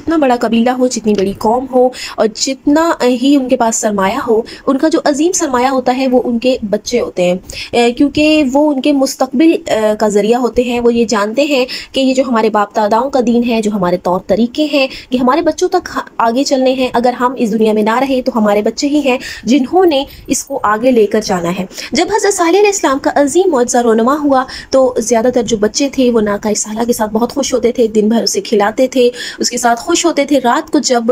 जितना बड़ा कबीला हो, जितनी बड़ी कौम हो और जितना ही उनके पास सरमाया हो, उनका जो अजीम सरमाया होता है वो उनके बच्चे होते हैं, क्योंकि वो उनके मुस्तकबिल का ज़रिया होते हैं। वो ये जानते हैं कि ये जो हमारे बाप दादाओं का दीन है, जो हमारे तौर तरीके हैं, ये हमारे बच्चों तक आगे चलने हैं। अगर हम इस दुनिया में ना रहे तो हमारे बच्चे ही हैं जिन्होंने इसको आगे लेकर जाना है। जब हज़रत सालेह अलैहिस्सलाम का अजीम मौजज़ा रोनुमा हुआ तो ज़्यादातर जो बच्चे थे वो नाका साला के साथ बहुत खुश होते थे, दिन भर उसे खिलाते थे, उसके साथ खुश होते थे। रात को जब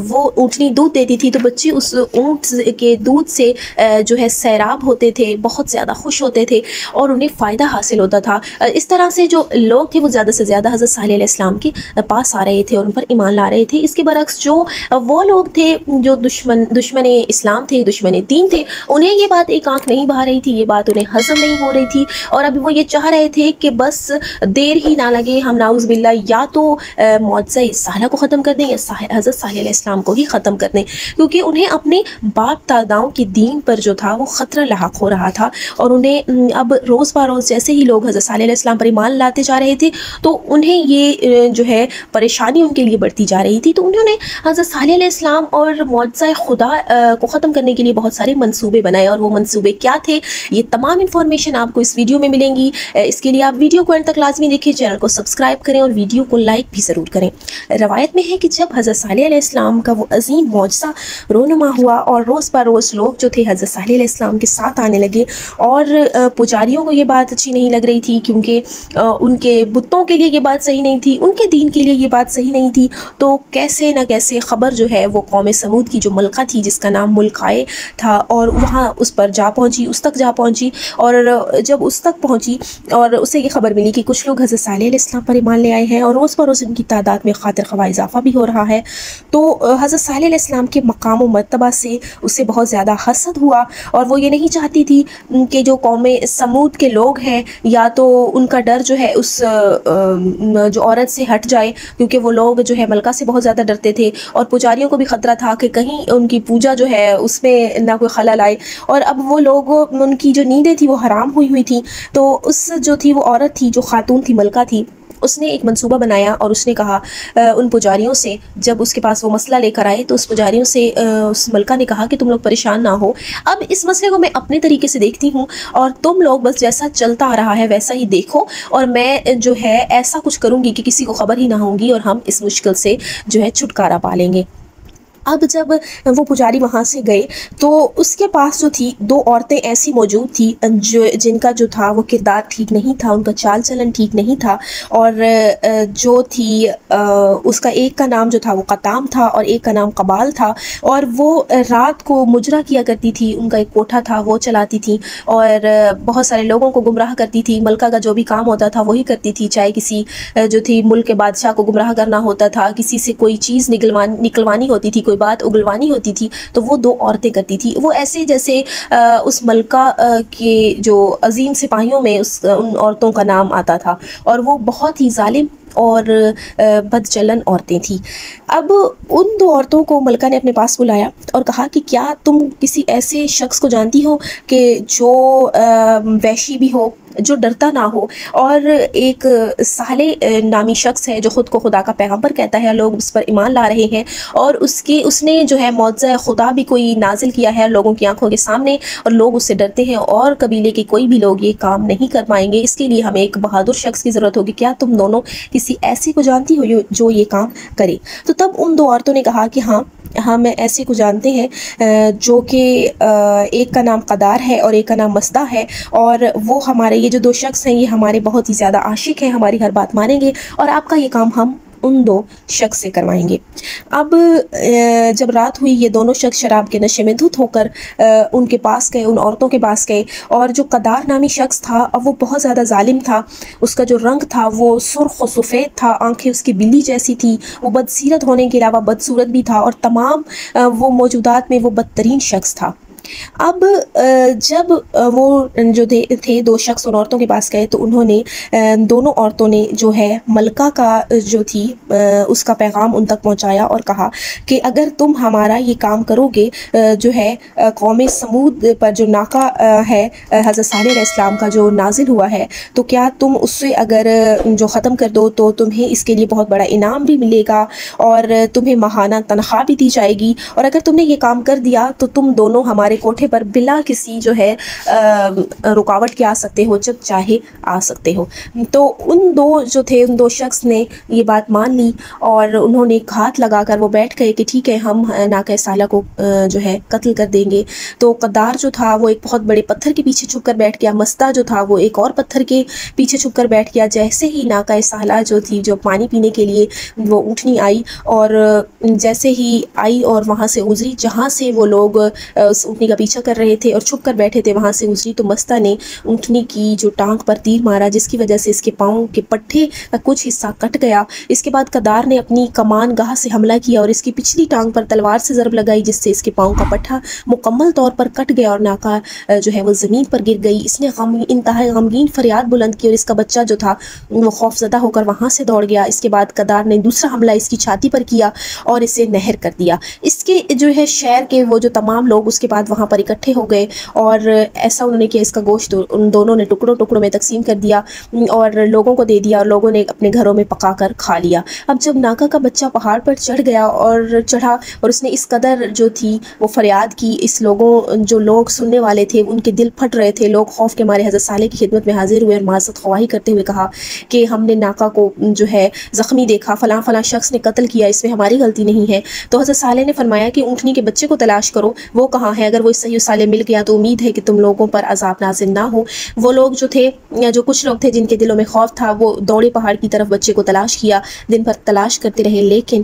वो ऊँटनी दूध देती थी तो बच्चे उस ऊँट के दूध से जो है सैराब होते थे, बहुत ज़्यादा खुश होते थे और उन्हें फ़ायदा हासिल होता था। इस तरह से जो लोग थे वो ज़्यादा से ज़्यादा हज़रत सालेह अलैहिस्सलाम के पास आ रहे थे और उन पर ईमान ला रहे थे। इसके बरक्स जो वो लोग थे जो दुश्मन इस्लाम थे, दुश्मन दीन थे, उन्हें ये बात एक आंख नहीं बहा रही थी, ये बात उन्हें हज़म नहीं हो रही थी और अभी वो ये चाह रहे थे कि बस देर ही ना लगे, हम नाउज़ बिल्ला या तो मौजज़ा साला को ख़त्म कर दें या हज़रत सालेह अलैहिस्सलाम को ही ख़त्म कर दें, क्योंकि उन्हें अपने बाप दादाओं के दीन पर जो था वो ख़तरा लाहक हो रहा था। और उन्हें अब रोज़ ब रोज़ जैसे ही लोग हज़रत सालेह अलैहिस्सलाम पर ईमान लाते जा रहे थे तो उन्हें ये जो है परेशानी उनके लिए बढ़ती जा रही थी। तो उन्होंने हज़रत सालेह अलैहिस्सलाम और मौजज़ा खुदा को ख़त्म करने के लिए बहुत सारे मंसूबे बनाए। और वो मंसूबे क्या थे, ये तमाम इन्फॉर्मेशन आपको इस वीडियो में मिलेंगी। इसके लिए आप वीडियो को एंड तक लाजमी देखिए, चैनल को सब्सक्राइब करें और वीडियो को लाइक भी ज़रूर करें। रवायत में है कि जब हज़रत सालेह अलैहिस्सलाम का वो अजीम मौजज़ा रोनुमा हुआ और रोज़ ब रोज़ लोग जो थे हज़रत सालेह अलैहिस्सलाम के साथ आने लगे और पुजारियों को ये बात अच्छी नहीं लग रही थी, क्योंकि उनके बुतों के लिए ये बात सही नहीं थी, उनके दीन के लिए ये बात सही नहीं थी। तो कैसे न कैसे ख़बर जो है वो कौम समूद की जो मलका थी जिसका नाम मुल्काए था और वहाँ उस पर जा पहुँची, उस तक जा पहुँची। और जब उस तक पहुँची और उसे ये खबर मिली कि कुछ लोग हज़रत सालेह अलैहिस्सलाम पर ईमान ले आए हैं और रोज़ बरोज़ उनकी तादाद में खातिर ख़वा इजाफ़ा भी हो रहा है, तो हज़रत सालेह अलैहिस्सलाम के मकाम व मर्तबा से उसे बहुत ज़्यादा हसद हुआ और वो ये नहीं चाहती थी कि जो कौम समूद के लोग हैं या तो उनका डर जो है उस जो औरत से हट जाए, क्योंकि वो लोग जो है मलका से बहुत ज़्यादा डरते थे और पुजारियों को भी ख़तरा था कि कहीं उनकी पूजा जो है उसमें ना कोई खलल आए। और अब वो लोग, उनकी जो नींदें थी वो हराम हुई थी। तो उस जो थी वो औरत थी, जो खातून थी, मलका थी, उसने एक मंसूबा बनाया और उसने कहा उन पुजारियों से, जब उसके पास वो मसला लेकर आए तो उस पुजारियों से उस मलका ने कहा कि तुम लोग परेशान ना हो, अब इस मसले को मैं अपने तरीके से देखती हूँ और तुम लोग बस जैसा चलता आ रहा है वैसा ही देखो, और मैं जो है ऐसा कुछ करूँगी कि किसी को खबर ही ना होगी और हम इस मुश्किल से जो है छुटकारा पा लेंगे। अब जब वो पुजारी वहाँ से गए तो उसके पास जो थी दो औरतें ऐसी मौजूद थी जो जिनका जो था वो किरदार ठीक नहीं था, उनका चाल चलन ठीक नहीं था। और जो थी उसका एक का नाम जो था वो कताम था और एक का नाम कबाल था। और वो रात को मुजरा किया करती थी, उनका एक कोठा था वो चलाती थी और बहुत सारे लोगों को गुमराह करती थी। मलका का जो भी काम होता था वही करती थी, चाहे किसी जो थी मुल्क के बादशाह को गुमराह करना होता था, किसी से कोई चीज़ निकलवानी होती थी, कोई बात उगलवानी होती थी, तो वो दो औरतें करती थी। वो ऐसे जैसे उस मलका के जो अजीम सिपाहियों में उन औरतों का नाम आता था और वो बहुत ही जालिम और बदचलन औरतें थी। अब उन दो औरतों को मलका ने अपने पास बुलाया और कहा कि क्या तुम किसी ऐसे शख्स को जानती हो कि जो वैशी भी हो, जो डरता ना हो, और एक साले नामी शख्स है जो ख़ुद को खुदा का पैगंबर कहता है, लोग उस पर ईमान ला रहे हैं और उसने जो है मौजज़ा खुदा भी कोई नाजिल किया है लोगों की आंखों के सामने और लोग उससे डरते हैं और कबीले के कोई भी लोग ये काम नहीं कर पाएंगे, इसके लिए हमें एक बहादुर शख्स की ज़रूरत होगी, क्या तुम दोनों किसी ऐसे को जानती हो जो ये काम करे? तो तब उन दो औरतों ने कहा कि हाँ, हम ऐसे को जानते हैं जो कि एक का नाम कदार है और एक का नाम मसदा है, और वो हमारे ये जो दो शख्स हैं ये हमारे बहुत ही ज़्यादा आशिक हैं, हमारी हर बात मानेंगे और आपका ये काम हम उन दो शख्स से करवाएंगे। अब जब रात हुई ये दोनों शख्स शराब के नशे में धुत होकर उनके पास गए, उन औरतों के पास गए। और जो कदार नामी शख्स था अब वो बहुत ज़्यादा जालिम था, उसका जो रंग था वो सुर्ख व सफ़ेद था, आंखें उसकी बिल्ली जैसी थी, वो बदसीरत होने के अलावा बदसूरत भी था और तमाम वो मौजूदात में वो बदतरीन शख्स था। اب جب وہ جو تھے دو شخص ان عورتوں کے پاس گئے تو انہوں نے دونوں عورتوں نے جو ہے ملکہ کا جو تھی اس کا پیغام ان تک پہنچایا اور کہا کہ اگر تم ہمارا یہ کام کرو گے جو ہے قوم سمود پر جو ناکہ ہے حضرت صالح علیہ السلام کا جو نازل ہوا ہے تو کیا تم اس سے اگر جو ختم کر دو تو تمہیں اس کے لیے بہت بڑا انعام بھی ملے گا اور تمہیں ماہانہ تنخواہ بھی دی جائے گی، اور اگر تم نے یہ کام کر دیا تو تم دونوں ہمارے کوٹھے پر بلا کسی جو ہے رکاوٹ کے آ سکتے ہو، جب چاہے آ سکتے ہو۔ تو ان دو جو تھے، ان دو شخص نے یہ بات مان لی اور انہوں نے ہاتھ لگا کر وہ بیٹھ گئے کہ ٹھیک ہے ہم ناقہ صالح کو جو ہے قتل کر دیں گے۔ تو قدار جو تھا وہ ایک بہت بڑے پتھر کے پیچھے چھپ کر بیٹھ گیا، مستہ جو تھا وہ ایک اور پتھر کے پیچھے چھپ کر بیٹھ گیا۔ جیسے ہی ناقہ صالح جو تھی، جو پانی پینے کے لیے وہ اونٹنی آئی، اور جیسے ہی آئی اور وہاں سے گزری جہاں سے وہ لوگ اس اونٹنی کا پیچھا کر رہے تھے اور چھپ کر بیٹھے تھے، وہاں سے گزری تو مستہ نے اونٹنی کی جو ٹانگ پر تیر مارا، جس کی وجہ سے اس کے پاؤں کے پٹھے کا کچھ حصہ کٹ گیا۔ اس کے بعد قدار نے اپنی کمان گاہ سے حملہ کیا اور اس کی پچھلی ٹانگ پر تلوار سے ضرب لگائی، جس سے اس کے پاؤں کا پٹھا مکمل طور پر کٹ گیا اور ناقہ جو ہے وہ زمین پر گر گئی۔ اس نے انتہائی غمگین فریاد بلند کی اور اس کا بچہ جو تھا وہ خوف زدہ ہو کر وہاں سے دوڑ گیا۔ اس کے بعد قدار نے دوسرا حملہ اس کی چھاتی پر کیا اور اسے نہر کر دیا۔ اس کے جو ہے شہر کے وہ جو تمام لوگ اس کے بعد وہاں پر اکٹھے ہو گئے اور ایسا انہوں نے کیا، اس کا گوشت ان دونوں نے ٹکڑوں ٹکڑوں میں تقسیم کر دیا اور لوگوں کو دے دیا اور لوگوں نے اپنے گھروں میں پکا کر کھا لیا۔ اب جب ناقہ کا بچہ پہاڑ پر چڑھا اور اس نے اس قدر جو تھی وہ فریاد کی، اس جو لوگ سننے والے تھے ان کے دل پھٹ رہے تھے، لوگ خوف کے مارے حضرت صالح کی خدمت میں حاضر ہوئے اور معذرت خواہی کرتے ہوئے کہا کہ ہم نے ناقہ کو جو ہے زخمی دیکھا، فلاں فلاں شخص نے قتل کیا، اس میں ہماری غلطی نہیں ہے۔ تو حضرت صالح نے فرمایا کہ اونٹنی کے بچے کو تلاش کرو، وہ کہاں ہے؟ اگر وہ صحیح صالح مل گیا تو امید ہے کہ تم لوگوں پر عذاب نازل نہ ہو۔ وہ لوگ جو تھے، یا جو کچھ لوگ تھے جن کے دلوں میں خوف تھا، وہ دوڑے پہاڑ کی طرف بچے کو تلاش کیا، دن بھر تلاش کرتے رہے لیکن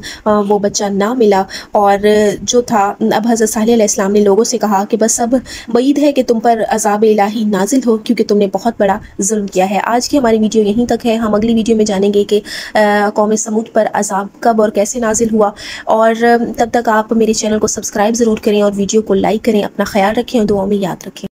وہ بچہ نہ ملا۔ اور جو تھا اب حضرت صالح علیہ السلام نے لوگوں سے کہا کہ بس اب بعید ہے کہ تم پر عذاب الہی نازل ہو، کیونکہ تم نے بہت بڑا ظلم کیا ہے۔ آج کی ہماری ویڈیو یہیں تک ہے، ہم اگلی ویڈیو میں جانیں گے کہ قوم سمود پر عذاب کب اور کیسے نازل ہوا، اور تب تک آپ میرے چینل کو سبسکرائب ضرور کریں اور ویڈیو کو لائک کریں، اپنا خیال رکھیں اور دعاؤں میں یاد رکھیں۔